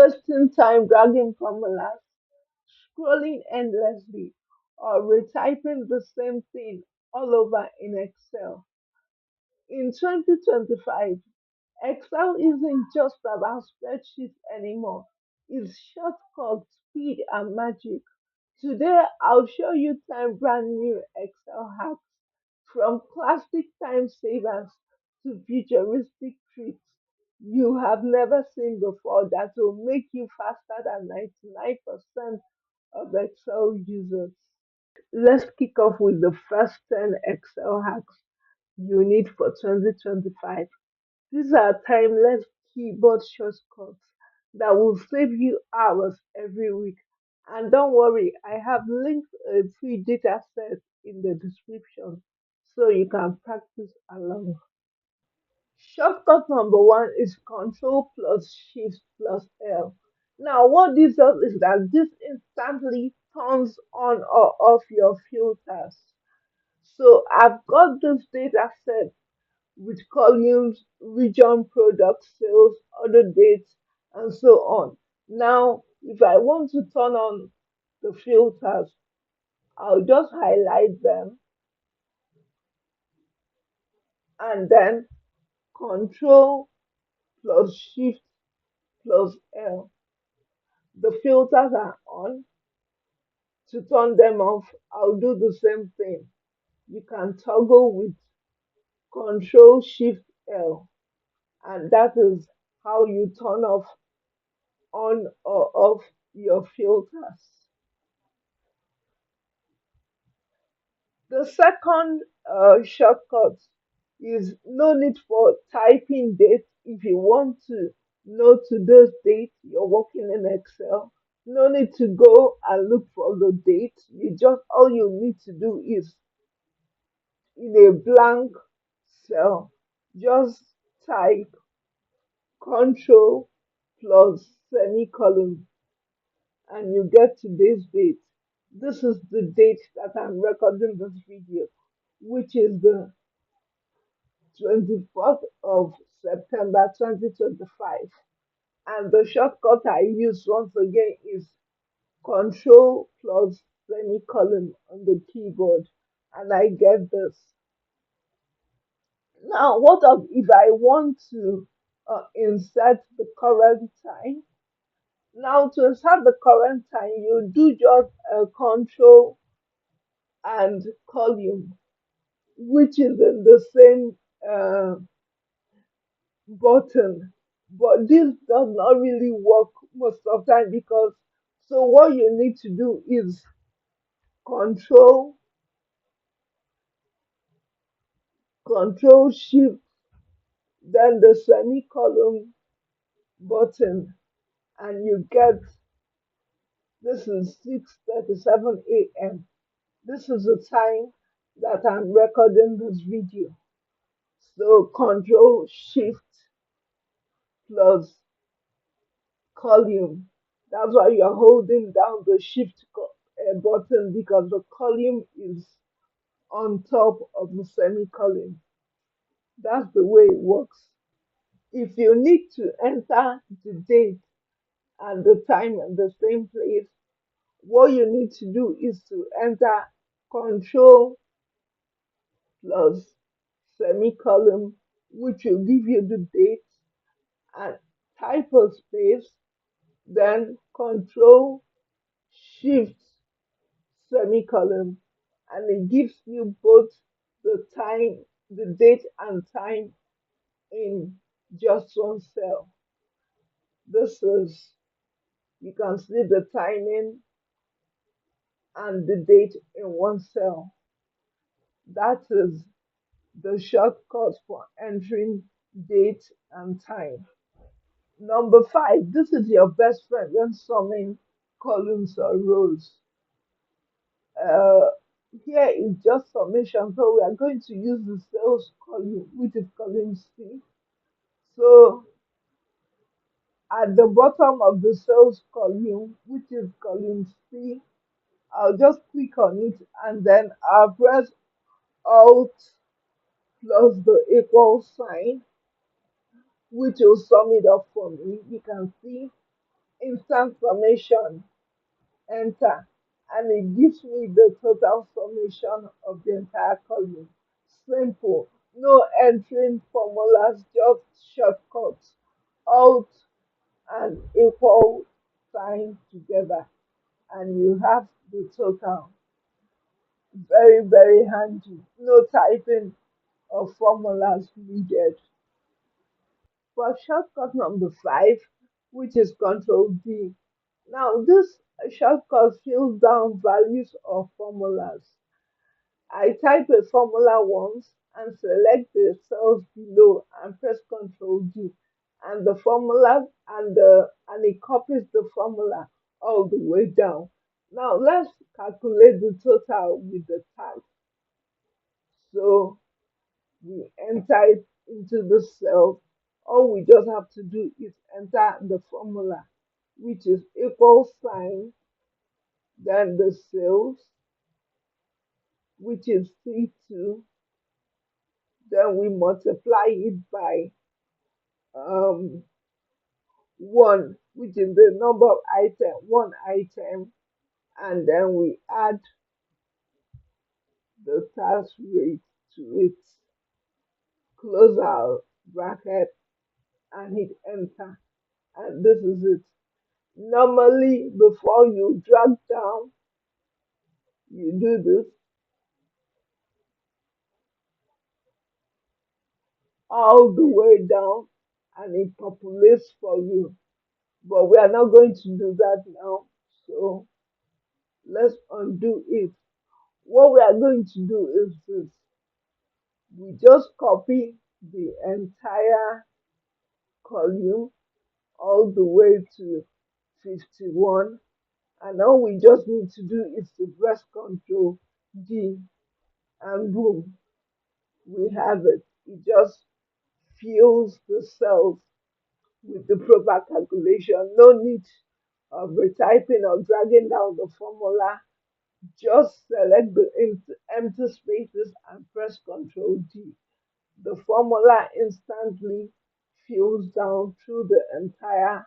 wasting time dragging formulas, scrolling endlessly, or retyping the same thing all over in Excel. In 2025, Excel isn't just about spreadsheets anymore. It's shortcuts, speed, and magic. Today, I'll show you 10 brand new Excel hacks from classic time savers to futuristic tricks you have never seen before that will make you faster than 99% of Excel users. Let's kick off with the first 10 Excel hacks you need for 2025. These are timeless keyboard shortcuts that will save you hours every week. And don't worry, I have linked a free data set in the description so you can practice along. Shortcut number one is Control plus Shift plus L. Now, what this does is that this instantly turns on or off your filters. So I've got this data set with columns, region, product, sales, order dates, and so on. Now, if I want to turn on the filters, I'll just highlight them and then Control plus Shift plus L. The filters are on. To turn them off, I'll do the same thing. You can toggle with Control Shift L, and that is how you turn off on or off your filters. The second shortcut is no need for typing date if you want to know today's date you're working in Excel. No need to go and look for the date. You just all you need to do is in a blank cell, just type Control plus semicolon and you get today's date. This is the date that I'm recording this video, which is the 24th of September 2025. And the shortcut I use once again is Control plus semicolon on the keyboard, and I get this. Now, what if I want to insert the current time? Now, to insert the current time, you do just Control and column, which is in the same button. But this does not really work most of the time because so what you need to do is control control shift then the semicolon button and you get this is 6:37 a.m. This is the time that I'm recording this video. So control shift plus column. That's why you're holding down the button because the column is on top of the semicolon. That's the way it works. If you need to enter the date and the time in the same place, what you need to do is to enter Control plus semicolon, which will give you the date, and type a space, then Control Shift semicolon, and it gives you both the time, the date and time in just one cell. This is, you can see the timing and the date in one cell. That is the shortcut for entering date and time. Number five, this is your best friend when summing columns or rows. Uh, Here is just summation, so we are going to use the sales column, which is column C. So at the bottom of the sales column, which is column C, I'll just click on it and then I'll press Alt plus the equal sign, which will sum it up for me. You can see transformation, enter, and it gives me the total summation of the entire column. Simple, no entering formulas, just shortcuts, alt and equal sign together, and you have the total. Very, very handy. No typing of formulas needed. For shortcut number 5, which is Control D. Now this shortcut fills down values of formulas. I type a formula once and select the cells below and press Control D, and the formula and it copies the formula all the way down. Now let's calculate the total with the tag. So we enter it into the cell. All we just have to do is enter the formula, which is equal sign, then the cells, which is C2, then we multiply it by 1, which is the number of item, one item, and then we add the tax rate to it, close our bracket, and hit enter. And this is it. Normally, before you drag down, you do this all the way down and it populates for you. But we are not going to do that now. So let's undo it. What we are going to do is this. We just copy the entire column all the way to 51. And all we just need to do is to press Ctrl D, and boom, we have it. It just fills the cells with the proper calculation. No need of retyping or dragging down the formula. Just select the empty spaces and press Ctrl D. The formula instantly fills down through the entire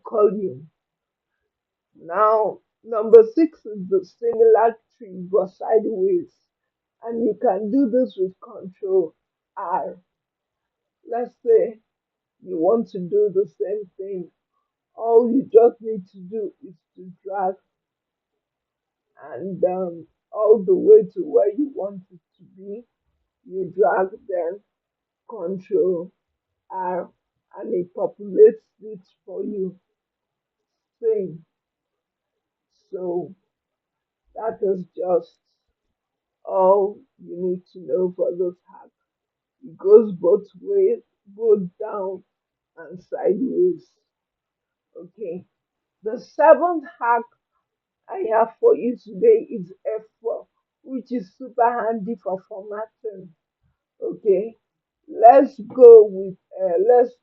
column. Now, number 6 is the similar tree but sideways, and you can do this with Ctrl R. Let's say you want to do the same thing. All you just need to do is to drag and all the way to where you want it to be. You drag, then Control R, and it populates it for you. Same. So that is just all you need to know for this hack. It goes both ways, both down and sideways. Okay. The seventh hack I have for you today is F4, which is super handy for formatting. Okay, let's go with let's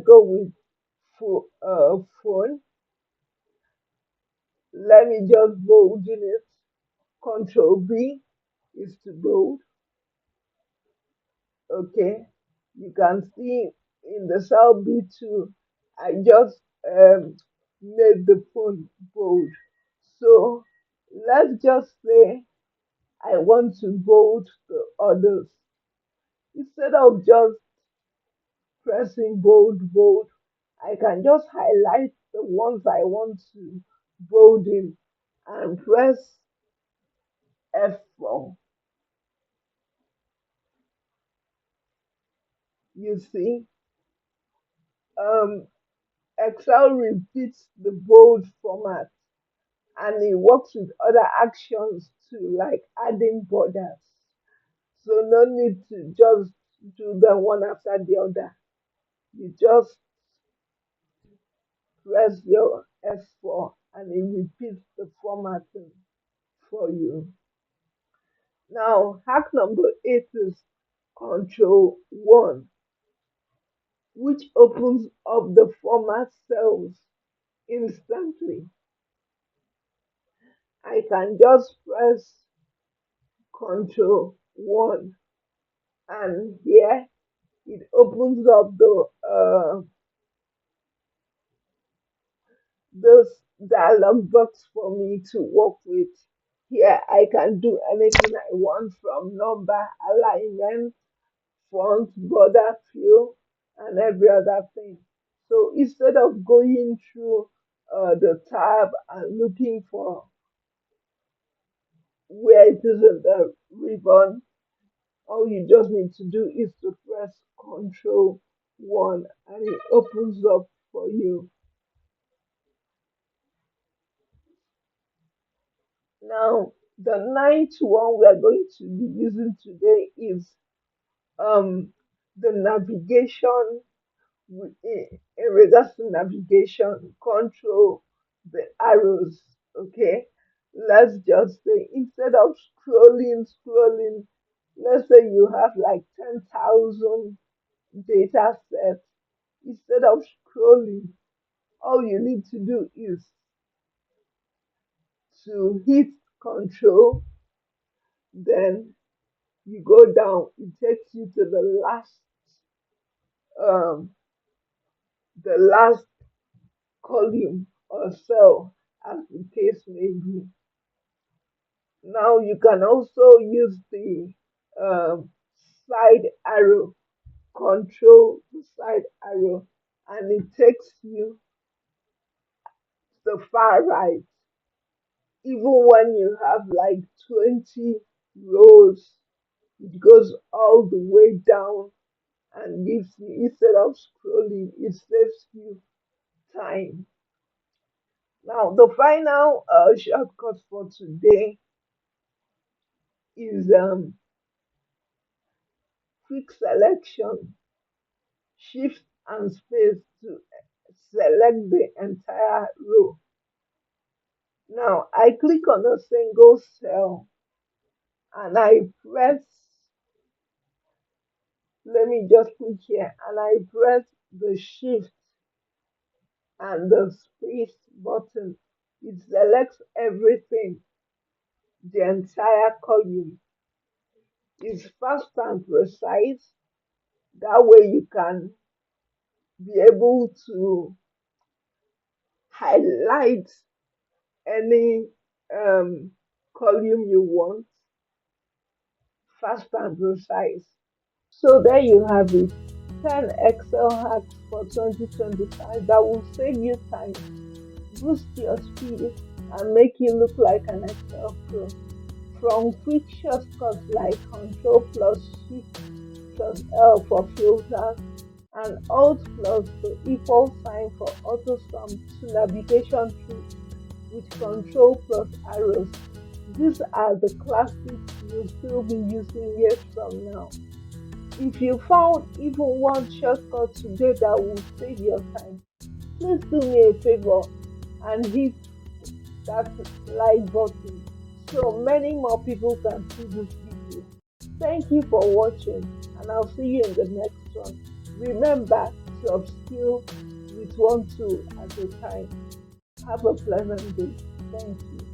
go with phone. Let me just bold in it. Control B is to bold. Okay, you can see in the cell B2, I just made the phone bold. So let's just say I want to bold the others. Instead of just pressing bold, I can just highlight the ones I want to bold in and press F4. You see, um, Excel repeats the bold format and it works with other actions too, like adding borders. So no need to just do them one after the other. You just press your F4 and it repeats the formatting for you. Now, hack number 8 is Control 1, which opens up the format cells instantly. I can just press Control 1 and here it opens up this dialog box for me to work with. Here I can do anything I want from number, alignment, font, border, fill, and every other thing. So instead of going through the tab and looking for where it is in the ribbon, all you just need to do is to press Control 1 and it opens up for you. Now, the ninth one we are going to be using today is the navigation. In regards to navigation, control the arrows. Okay, let's just say instead of scrolling, let's say you have like 10,000 data sets. Instead of scrolling, all you need to do is to hit control, then you go down. It takes you to um the last column or cell, as the case may be. Now you can also use the um, side arrow, control the side arrow, and it takes you to the far right. Even when you have like 20 rows, it goes all the way down and gives you, instead of scrolling, it saves you time. Now, the final shortcut for today is quick selection, shift and space to select the entire row. Now, I click on a single cell and I press, let me just click here, and I press the shift and the space button. It selects everything, the entire column. It's fast and precise. That way you can be able to highlight any column you want, fast and precise. So there you have it. 10 Excel hacks for 2025 that will save you time, boost your speed, and make you look like an Excel pro. From quick shortcuts like Ctrl plus Shift plus L for filters and Alt plus the equal sign for AutoSum to navigation tricks with Control plus arrows. These are the classics you'll still be using years from now. If you found even one shortcut today that will save your time, please do me a favor and hit that like button so many more people can see this video. Thank you for watching, and I'll see you in the next one. Remember to upskill with one tool at a time. Have a pleasant day. Thank you.